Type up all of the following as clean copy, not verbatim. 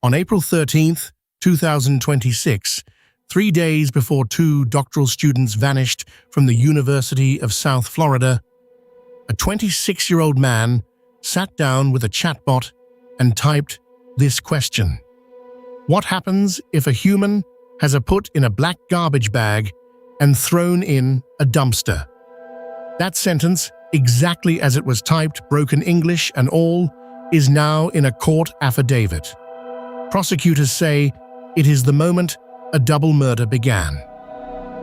On April 13, 2026, 3 days before two doctoral students vanished from the University of South Florida, a 26-year-old man sat down with a chatbot and typed this question: what happens if a human has a put in a black garbage bag and thrown in a dumpster? That sentence, exactly as it was typed, broken English and all, is now in a court affidavit. Prosecutors say it is the moment a double murder began.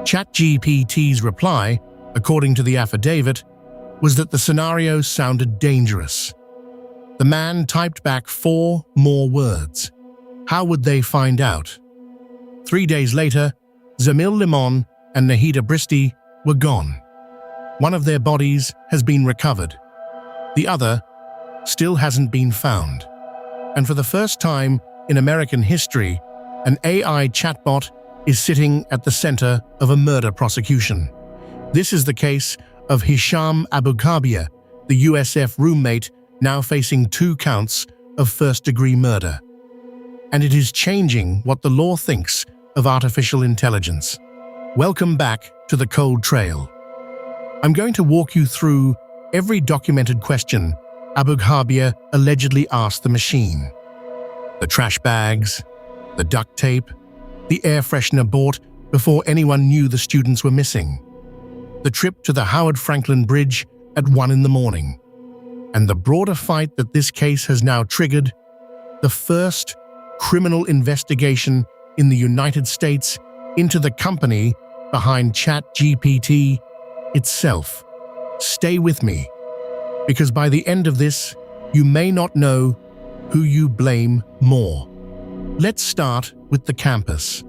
ChatGPT's reply, according to the affidavit, was that the scenario sounded dangerous. The man typed back 4 more words. How would they find out? 3 days later, Zamil Limon and Nahida Bristi were gone. One of their bodies has been recovered. The other still hasn't been found. And for the first time in American history, an AI chatbot is sitting at the center of a murder prosecution. This is the case of Hisham Abugharbieh, the USF roommate now facing 2 counts of first-degree murder. And it is changing what the law thinks of artificial intelligence. Welcome back to the Cold Trail. I'm going to walk you through every documented question Abugharbieh allegedly asked the machine. The trash bags, the duct tape, the air freshener bought before anyone knew the students were missing, the trip to the Howard Franklin Bridge at 1 in the morning, and the broader fight that this case has now triggered, the first criminal investigation in the United States into the company behind ChatGPT itself. Stay with me, because by the end of this, you may not know who you blame more. Let's start with the campus.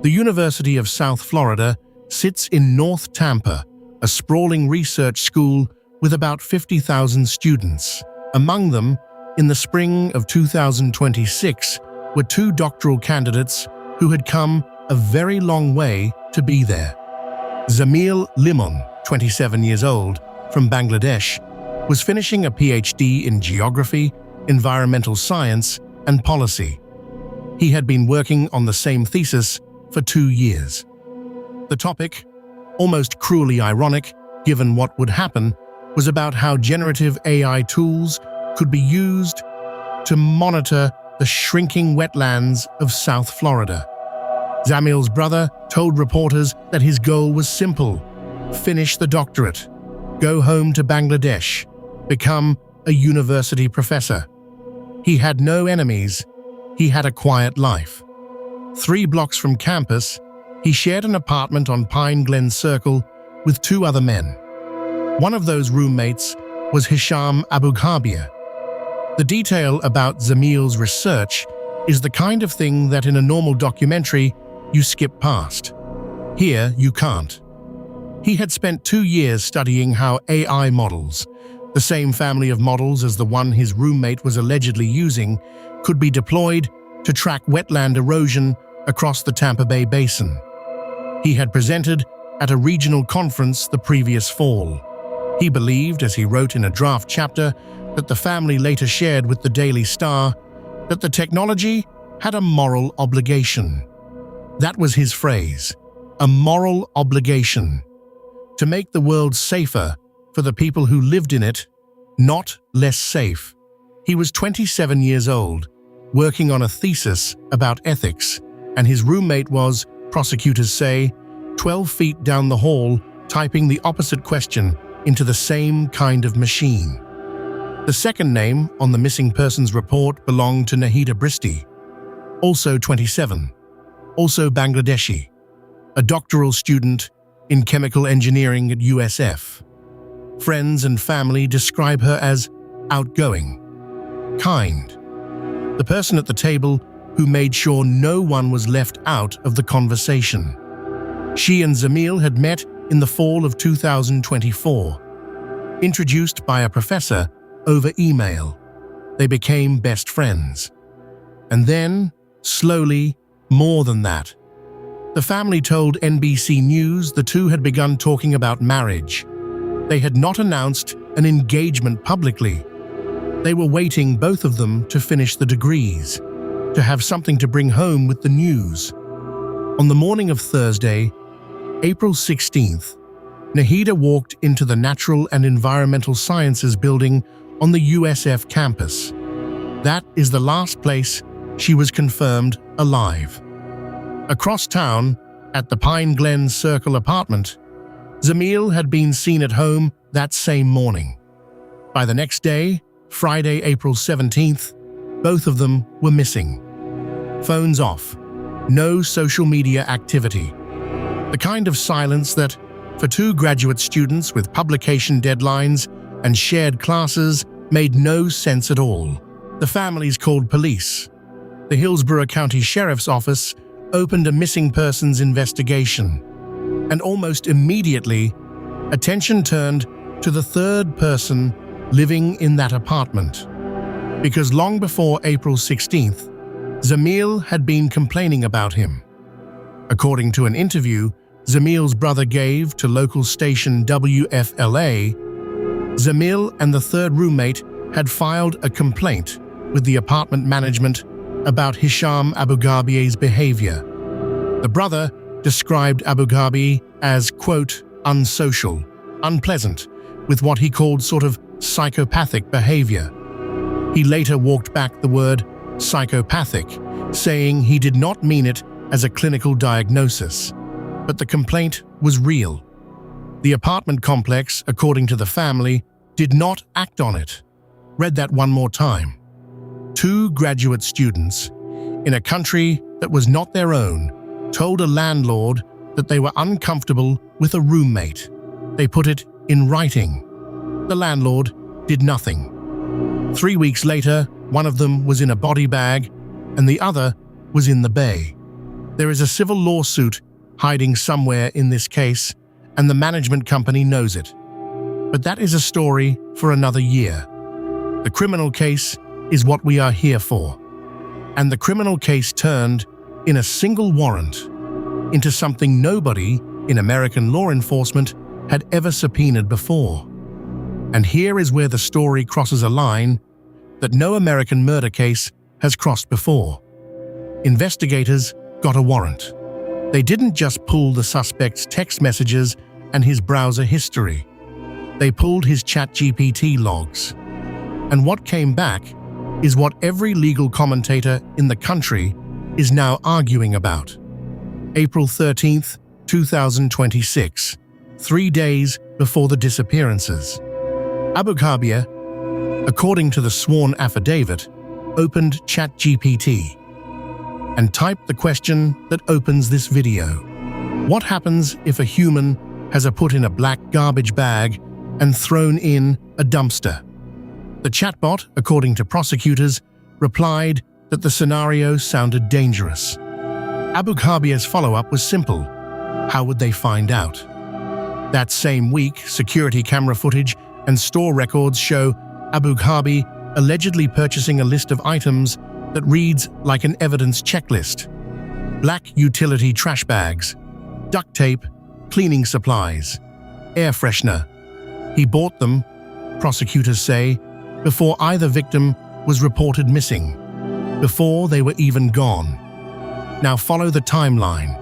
The University of South Florida sits in North Tampa, a sprawling research school with about 50,000 students. Among them, in the spring of 2026, were 2 doctoral candidates who had come a very long way to be there. Zamil Limon, 27 years old, from Bangladesh, was finishing a PhD in geography, environmental science, and policy. He had been working on the same thesis for 2 years. The topic, almost cruelly ironic given what would happen, was about how generative AI tools could be used to monitor the shrinking wetlands of South Florida. Zamil's brother told reporters that his goal was simple: finish the doctorate, go home to Bangladesh, become a university professor. He had no enemies. He had a quiet life. 3 blocks from campus, he shared an apartment on Pine Glen Circle with 2 other men. One of those roommates was Hisham Abugharbieh. The detail about Zamil's research is the kind of thing that in a normal documentary you skip past. Here you can't. He had spent 2 years studying how AI models, the same family of models as the one his roommate was allegedly using, could be deployed to track wetland erosion across the Tampa Bay basin. He had presented at a regional conference the previous fall. He believed, as he wrote in a draft chapter that the family later shared with the Daily Star, that the technology had a moral obligation. That was his phrase, a moral obligation, to make the world safer for the people who lived in it, not less safe. He was 27 years old, working on a thesis about ethics, and his roommate was, prosecutors say, 12 feet down the hall, typing the opposite question into the same kind of machine. The second name on the missing persons report belonged to Nahida Bristi, also 27, also Bangladeshi, a doctoral student in chemical engineering at USF. Friends and family describe her as outgoing, kind, the person at the table who made sure no one was left out of the conversation. She and Zamil had met in the fall of 2024. Introduced by a professor over email, they became best friends. And then, slowly, more than that. The family told NBC News the two had begun talking about marriage. They had not announced an engagement publicly. They were waiting, both of them, to finish the degrees. to have something to bring home with the news. On the morning of Thursday, April 16th, Nahida walked into the Natural and Environmental Sciences building on the USF campus. That is the last place she was confirmed alive. Across town, at the Pine Glen Circle apartment, Zamil had been seen at home that same morning. By the next day, Friday, April 17th, both of them were missing. Phones off. No social media activity. The kind of silence that, for two graduate students with publication deadlines and shared classes, made no sense at all. The families called police. The Hillsborough County Sheriff's Office opened a missing persons investigation. And almost immediately, attention turned to the third person living in that apartment. Because long before April 16th, Zamil had been complaining about him. According to an interview Zamil's brother gave to local station WFLA, Zamil and the third roommate had filed a complaint with the apartment management about Hisham Abugharbieh's behavior. The brother described Abugharbieh as, quote, unsocial, unpleasant, with what he called sort of psychopathic behavior. He later walked back the word psychopathic, saying he did not mean it as a clinical diagnosis, but the complaint was real. The apartment complex, according to the family, did not act on it. Read that one more time. Two graduate students, in a country that was not their own, told a landlord that they were uncomfortable with a roommate. They put it in writing. The landlord did nothing. 3 weeks later, one of them was in a body bag and the other was in the bay. There is a civil lawsuit hiding somewhere in this case, and the management company knows it. But that is a story for another year. The criminal case is what we are here for. And the criminal case turned, in a single warrant, into something nobody in American law enforcement had ever subpoenaed before. And here is where the story crosses a line that no American murder case has crossed before. Investigators got a warrant. They didn't just pull the suspect's text messages and his browser history. They pulled his ChatGPT logs. And what came back is what every legal commentator in the country is now arguing about. April 13th, 2026, 3 days before the disappearances. Abugharbieh, according to the sworn affidavit, opened ChatGPT and typed the question that opens this video. What happens if a human has a put in a black garbage bag and thrown in a dumpster? The chatbot, according to prosecutors, replied that the scenario sounded dangerous. Abugharbieh's follow-up was simple. How would they find out? That same week, security camera footage and store records show Abugharbieh allegedly purchasing a list of items that reads like an evidence checklist. Black utility trash bags, duct tape, cleaning supplies, air freshener. He bought them, prosecutors say, before either victim was reported missing, before they were even gone. Now follow the timeline.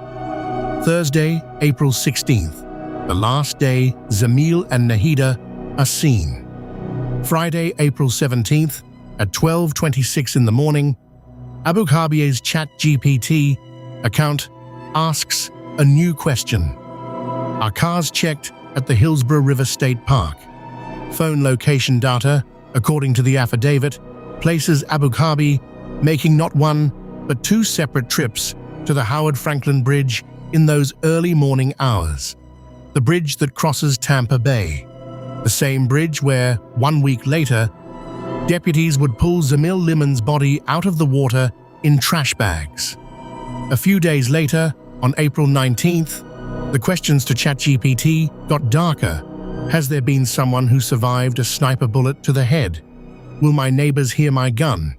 Thursday, April 16th, the last day Zamil and Nahida are seen. Friday, April 17th, at 12:26 in the morning, Abugharbieh's ChatGPT account asks a new question. Are cars checked at the Hillsborough River State Park? Phone location data, according to the affidavit, places Abugharbieh making not one, but two separate trips to the Howard Franklin Bridge in those early morning hours. The bridge that crosses Tampa Bay. The same bridge where, 1 week later, deputies would pull Zamil Limon's body out of the water in trash bags. A few days later, on April 19th, the questions to ChatGPT got darker. Has there been someone who survived a sniper bullet to the head? Will my neighbors hear my gun?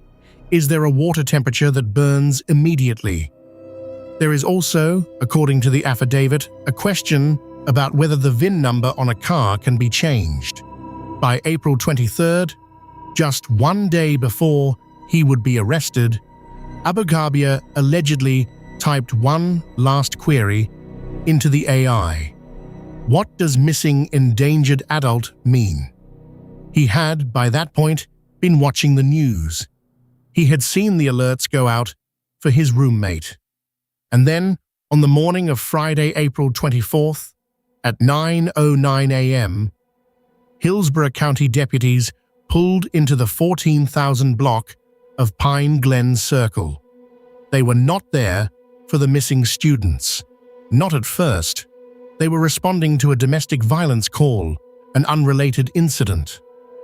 Is there a water temperature that burns immediately? There is also, according to the affidavit, a question about whether the VIN number on a car can be changed. By April 23rd, just 1 day before he would be arrested, Abugharbieh allegedly typed one last query into the AI. What does missing endangered adult mean? He had, by that point, been watching the news. He had seen the alerts go out for his roommate. And then, on the morning of Friday, April 24th, at 9:09 a.m., Hillsborough County deputies pulled into the 14,000 block of Pine Glen Circle. They were not there for the missing students. Not at first. They were responding to a domestic violence call, an unrelated incident.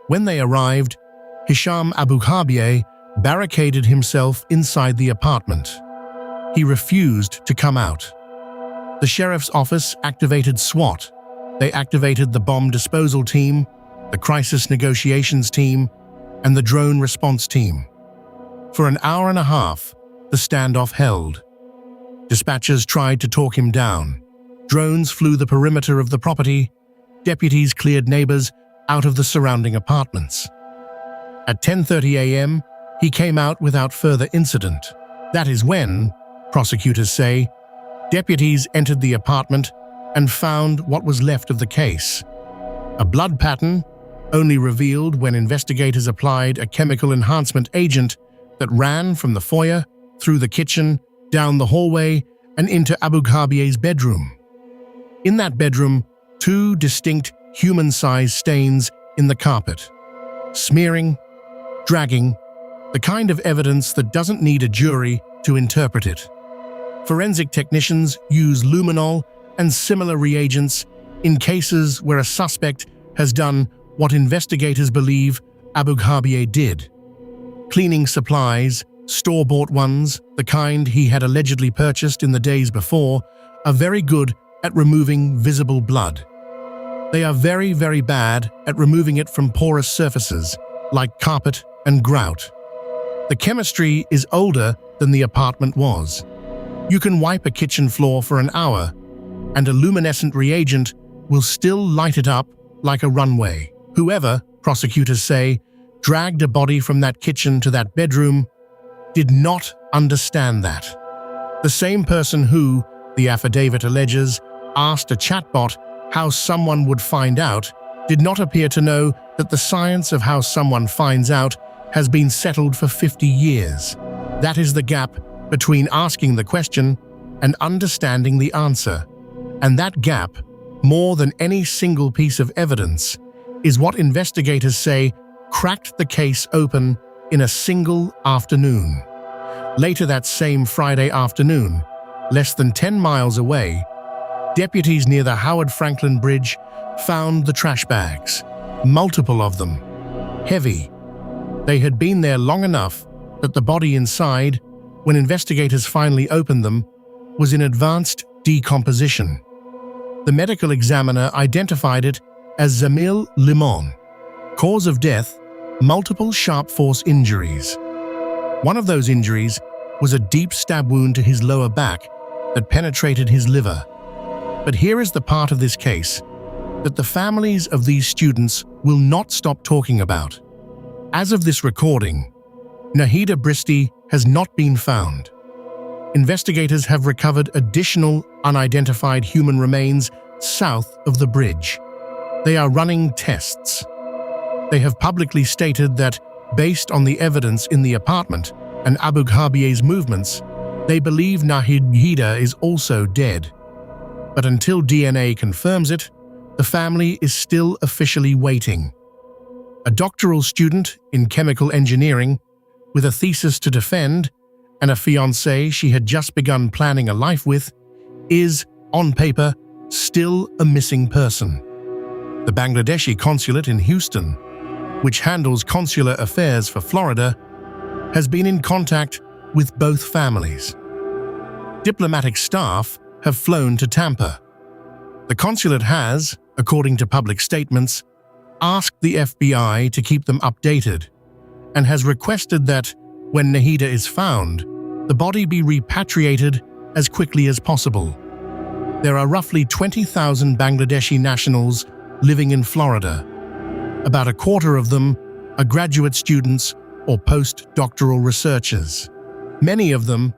When they arrived, Hisham Abugharbieh barricaded himself inside the apartment. He refused to come out. The sheriff's office activated SWAT. They activated the bomb disposal team, the crisis negotiations team, and the drone response team. For an hour and a half, the standoff held. Dispatchers tried to talk him down. Drones flew the perimeter of the property. Deputies cleared neighbors out of the surrounding apartments. At 10:30 a.m., he came out without further incident. That is when, prosecutors say, deputies entered the apartment and found what was left of the case. A blood pattern, only revealed when investigators applied a chemical enhancement agent that ran from the foyer, through the kitchen, down the hallway, and into Abugharbieh's bedroom. In that bedroom, two distinct human-sized stains in the carpet. Smearing, dragging, the kind of evidence that doesn't need a jury to interpret it. Forensic technicians use luminol and similar reagents in cases where a suspect has done what investigators believe Abugharbieh did. Cleaning supplies, store-bought ones, the kind he had allegedly purchased in the days before, are very good at removing visible blood. They are very, very bad at removing it from porous surfaces, like carpet and grout. The chemistry is older than the apartment was. You can wipe a kitchen floor for an hour, and a luminescent reagent will still light it up like a runway. Whoever, prosecutors say, dragged a body from that kitchen to that bedroom did not understand that. The same person who, the affidavit alleges, asked a chatbot how someone would find out did not appear to know that the science of how someone finds out has been settled for 50 years. That is the gap between asking the question and understanding the answer. And that gap, more than any single piece of evidence, is what investigators say cracked the case open in a single afternoon. Later that same Friday afternoon, less than 10 miles away, deputies near the Howard Franklin Bridge found the trash bags, multiple of them, heavy. They had been there long enough that the body inside, when investigators finally opened them, was in advanced decomposition. The medical examiner identified it as Zamil Limon. Cause of death, multiple sharp force injuries. One of those injuries was a deep stab wound to his lower back that penetrated his liver. But here is the part of this case that the families of these students will not stop talking about. As of this recording, Nahida Bristi has not been found. Investigators have recovered additional unidentified human remains south of the bridge. They are running tests. They have publicly stated that, based on the evidence in the apartment and Abugharbieh's movements, they believe Nahida is also dead. But until DNA confirms it, the family is still officially waiting. A doctoral student in chemical engineering, with a thesis to defend and a fiancé she had just begun planning a life with, is, on paper, still a missing person. The Bangladeshi consulate in Houston, which handles consular affairs for Florida, has been in contact with both families. Diplomatic staff have flown to Tampa. The consulate has, according to public statements, asked the FBI to keep them updated and has requested that, when Nahida is found, the body be repatriated as quickly as possible. There are roughly 20,000 Bangladeshi nationals living in Florida. About a quarter of them are graduate students or postdoctoral researchers. Many of them,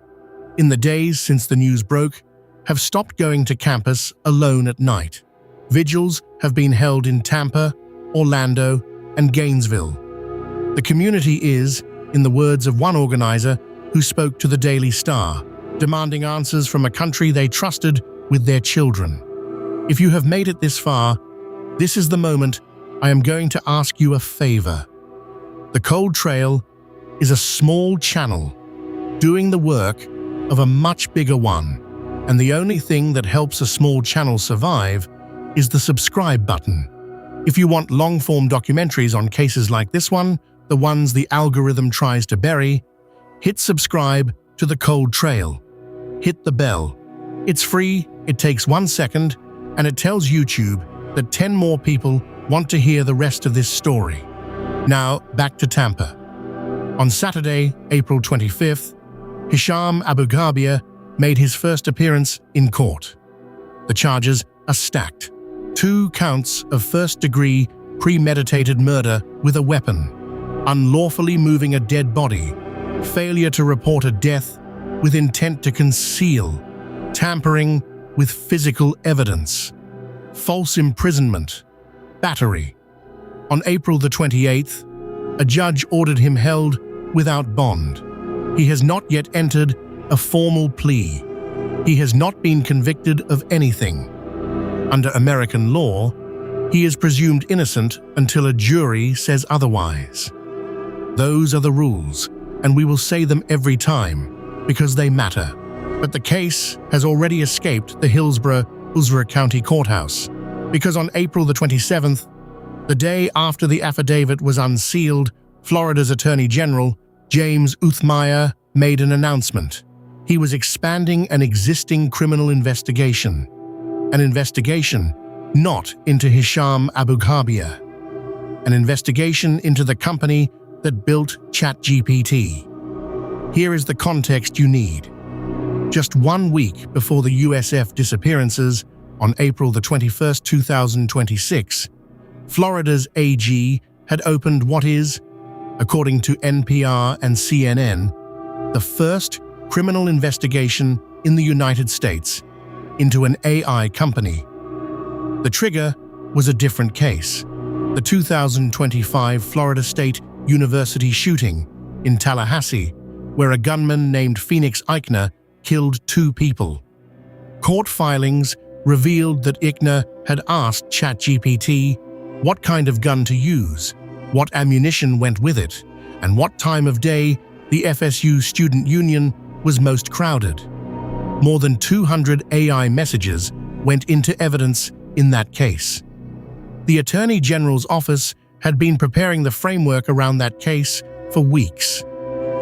in the days since the news broke, have stopped going to campus alone at night. Vigils have been held in Tampa, Orlando, and Gainesville. The community is, in the words of one organizer who spoke to the Daily Star, demanding answers from a country they trusted with their children. If you have made it this far, this is the moment I am going to ask you a favor. The Cold Trail is a small channel doing the work of a much bigger one, and the only thing that helps a small channel survive is the subscribe button. If you want long-form documentaries on cases like this one, the ones the algorithm tries to bury, hit subscribe to the Cold Trail. Hit the bell. It's free, it takes 1 second, and it tells YouTube that 10 more people want to hear the rest of this story. Now, back to Tampa. On Saturday, April 25th, Hisham Abugharbieh made his first appearance in court. The charges are stacked. 2 counts of first-degree premeditated murder with a weapon, unlawfully moving a dead body, failure to report a death with intent to conceal, tampering with physical evidence, false imprisonment, battery. On April the 28th, a judge ordered him held without bond. He has not yet entered a formal plea. He has not been convicted of anything. Under American law, he is presumed innocent until a jury says otherwise. Those are the rules, and we will say them every time, because they matter. But the case has already escaped the Hillsborough County Courthouse, because on April the 27th, the day after the affidavit was unsealed, Florida's Attorney General, James Uthmeier, made an announcement. He was expanding an existing criminal investigation. An investigation not into Hisham Abugharbieh. An investigation into the company that built ChatGPT. Here is the context you need. Just 1 week before the USF disappearances, on April the 21st, 2026, Florida's AG had opened what is, according to NPR and CNN, the first criminal investigation in the United States into an AI company. The trigger was a different case, the 2025 Florida State University shooting in Tallahassee, where a gunman named Phoenix Eichner killed 2 people. Court filings revealed that Eichner had asked ChatGPT what kind of gun to use, what ammunition went with it, and what time of day the FSU student union was most crowded. More than 200 AI messages went into evidence in that case. The Attorney General's office had been preparing the framework around that case for weeks.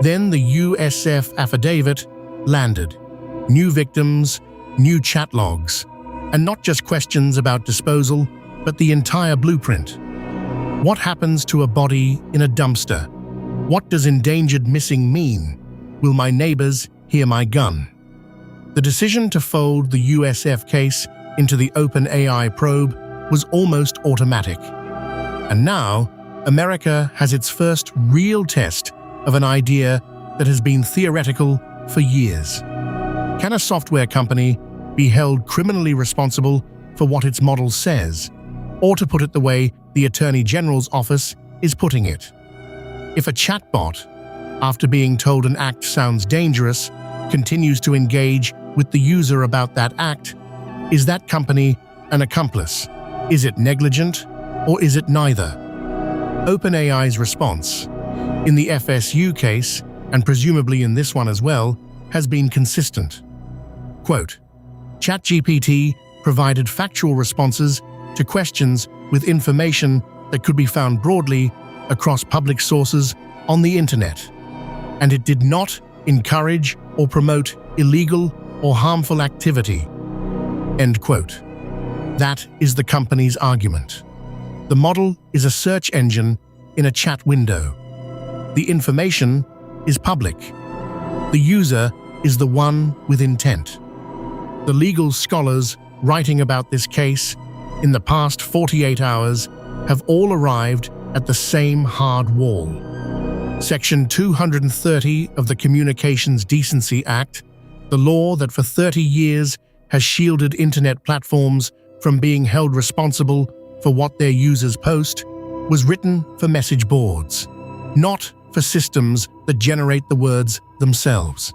Then the USF affidavit landed. New victims, new chat logs, and not just questions about disposal, but the entire blueprint. What happens to a body in a dumpster? What does endangered missing mean? Will my neighbors hear my gun? The decision to fold the USF case into the OpenAI probe was almost automatic. And now, America has its first real test of an idea that has been theoretical for years. Can a software company be held criminally responsible for what its model says? Or to put it the way the Attorney General's office is putting it, if a chatbot, after being told an act sounds dangerous, continues to engage with the user about that act, is that company an accomplice? Is it negligent, or is it neither? OpenAI's response, in the FSU case, and presumably in this one as well, has been consistent. Quote, ChatGPT provided factual responses to questions with information that could be found broadly across public sources on the internet, and it did not encourage or promote illegal or harmful activity. End quote. That is the company's argument. The model is a search engine in a chat window. The information is public. The user is the one with intent. The legal scholars writing about this case in the past 48 hours have all arrived at the same hard wall. Section 230 of the Communications Decency Act, the law that for 30 years has shielded internet platforms from being held responsible for what their users post, was written for message boards, not for systems that generate the words themselves.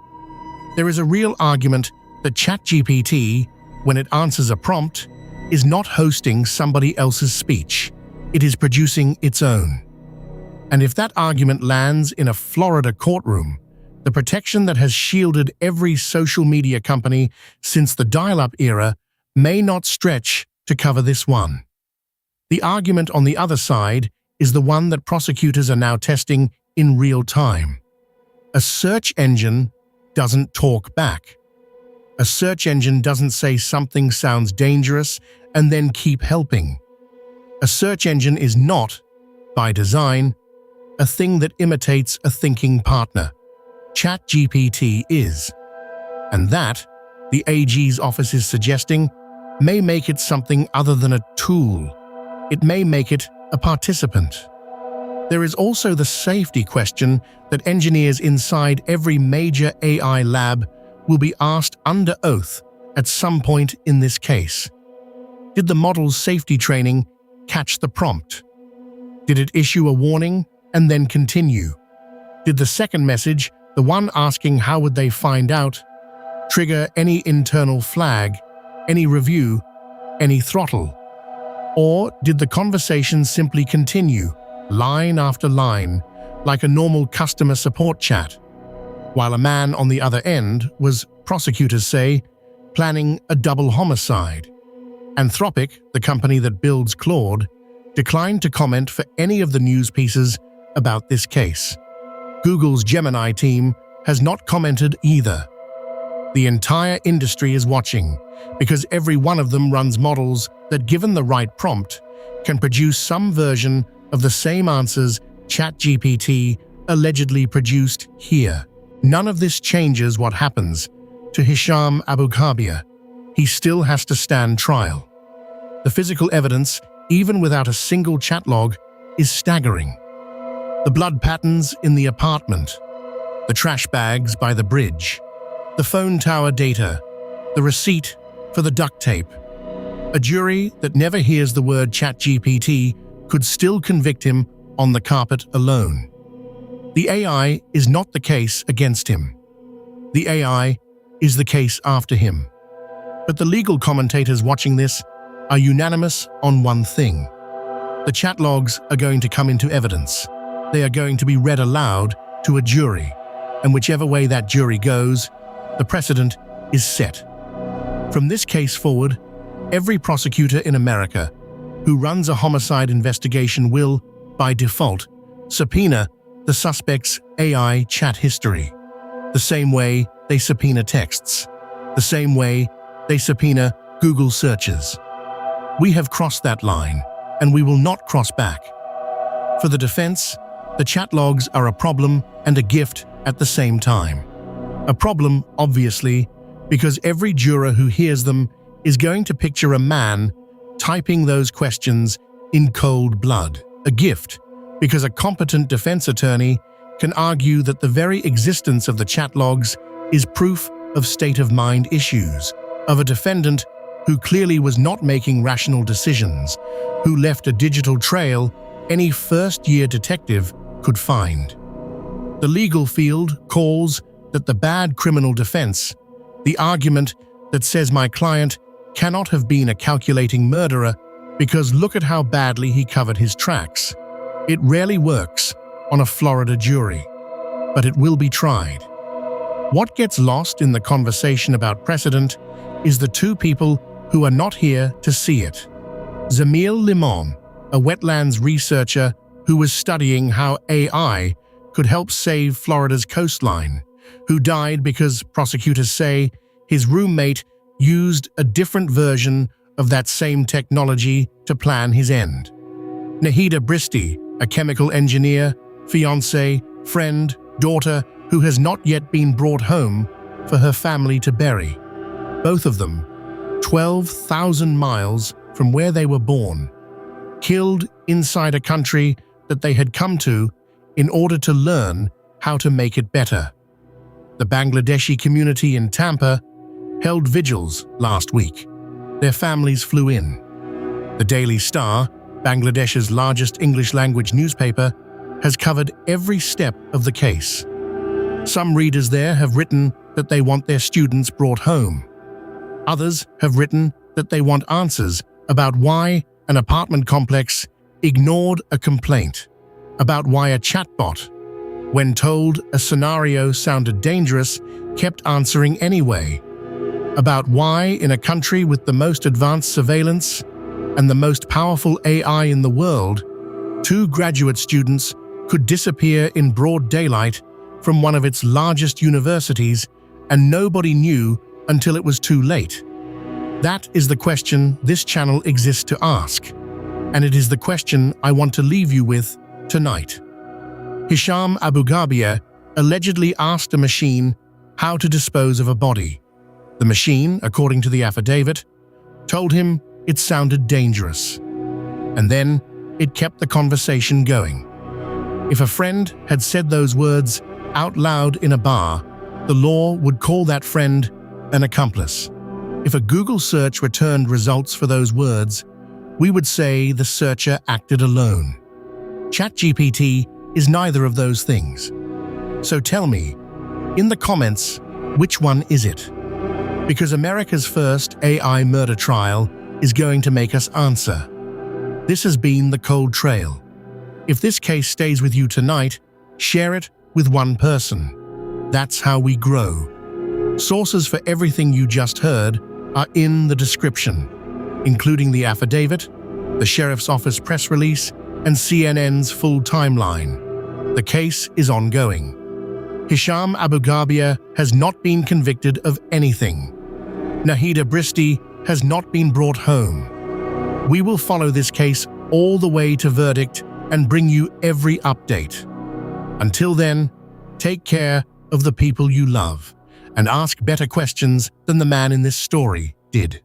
There is a real argument that ChatGPT, when it answers a prompt, is not hosting somebody else's speech. It is producing its own. And if that argument lands in a Florida courtroom, the protection that has shielded every social media company since the dial-up era may not stretch to cover this one. The argument on the other side is the one that prosecutors are now testing in real time. A search engine doesn't talk back. A search engine doesn't say something sounds dangerous and then keep helping. A search engine is not, by design, a thing that imitates a thinking partner. ChatGPT is. And that, the AG's office is suggesting, may make it something other than a tool. It may make it a participant. There is also the safety question that engineers inside every major AI lab will be asked under oath at some point in this case. Did the model's safety training catch the prompt? Did it issue a warning and then continue? Did the second message, the one asking how would they find out, trigger any internal flag, any review, any throttle? Or did the conversation simply continue, line after line, like a normal customer support chat, while a man on the other end was, prosecutors say, planning a double homicide? Anthropic, the company that builds Claude, declined to comment for any of the news pieces about this case. Google's Gemini team has not commented either. The entire industry is watching, because every one of them runs models that, given the right prompt, can produce some version of the same answers ChatGPT allegedly produced here. None of this changes what happens to Hisham Abugharbieh. He still has to stand trial. The physical evidence, even without a single chat log, is staggering. The blood patterns in the apartment, the trash bags by the bridge, the phone tower data, the receipt for the duct tape. A jury that never hears the word ChatGPT could still convict him on the carpet alone. The AI is not the case against him. The AI is the case after him. But the legal commentators watching this are unanimous on one thing. The chat logs are going to come into evidence. They are going to be read aloud to a jury, and whichever way that jury goes, the precedent is set. From this case forward, every prosecutor in America who runs a homicide investigation will, by default, subpoena the suspect's AI chat history, the same way they subpoena texts, the same way they subpoena Google searches. We have crossed that line, and we will not cross back. For the defense, the chat logs are a problem and a gift at the same time. A problem, obviously, because every juror who hears them is going to picture a man typing those questions in cold blood. A gift, because a competent defense attorney can argue that the very existence of the chat logs is proof of state-of-mind issues, of a defendant who clearly was not making rational decisions, who left a digital trail any first-year detective could find. The legal field calls that the bad criminal defense, the argument that says my client cannot have been a calculating murderer because look at how badly he covered his tracks. It rarely works on a Florida jury, but it will be tried. What gets lost in the conversation about precedent is the two people who are not here to see it. Zamil Limon, a wetlands researcher who was studying how AI could help save Florida's coastline, who died because prosecutors say his roommate used a different version of that same technology to plan his end. Nahida Bristi, a chemical engineer, fiancé, friend, daughter who has not yet been brought home for her family to bury. Both of them, 12,000 miles from where they were born, killed inside a country that they had come to in order to learn how to make it better. The Bangladeshi community in Tampa held vigils last week. Their families flew in. The Daily Star, Bangladesh's largest English-language newspaper, has covered every step of the case. Some readers there have written that they want their students brought home. Others have written that they want answers about why an apartment complex ignored a complaint, about why a chatbot, when told a scenario sounded dangerous, kept answering anyway, about why, in a country with the most advanced surveillance and the most powerful AI in the world, 2 graduate students could disappear in broad daylight from one of its largest universities and nobody knew until it was too late. That is the question this channel exists to ask, and it is the question I want to leave you with tonight. Hisham Abugharbieh allegedly asked a machine how to dispose of a body. The machine, according to the affidavit, told him it sounded dangerous. And then it kept the conversation going. If a friend had said those words out loud in a bar, the law would call that friend an accomplice. If a Google search returned results for those words, we would say the searcher acted alone. ChatGPT is neither of those things. So tell me, in the comments, which one is it? Because America's first AI murder trial is going to make us answer. This has been The Cold Trail. If this case stays with you tonight, share it with one person. That's how we grow. Sources for everything you just heard are in the description, including the affidavit, the Sheriff's Office press release, and CNN's full timeline. The case is ongoing. Hisham Abugharbieh has not been convicted of anything. Nahida Bristi has not been brought home. We will follow this case all the way to verdict and bring you every update. Until then, take care of the people you love and ask better questions than the man in this story did.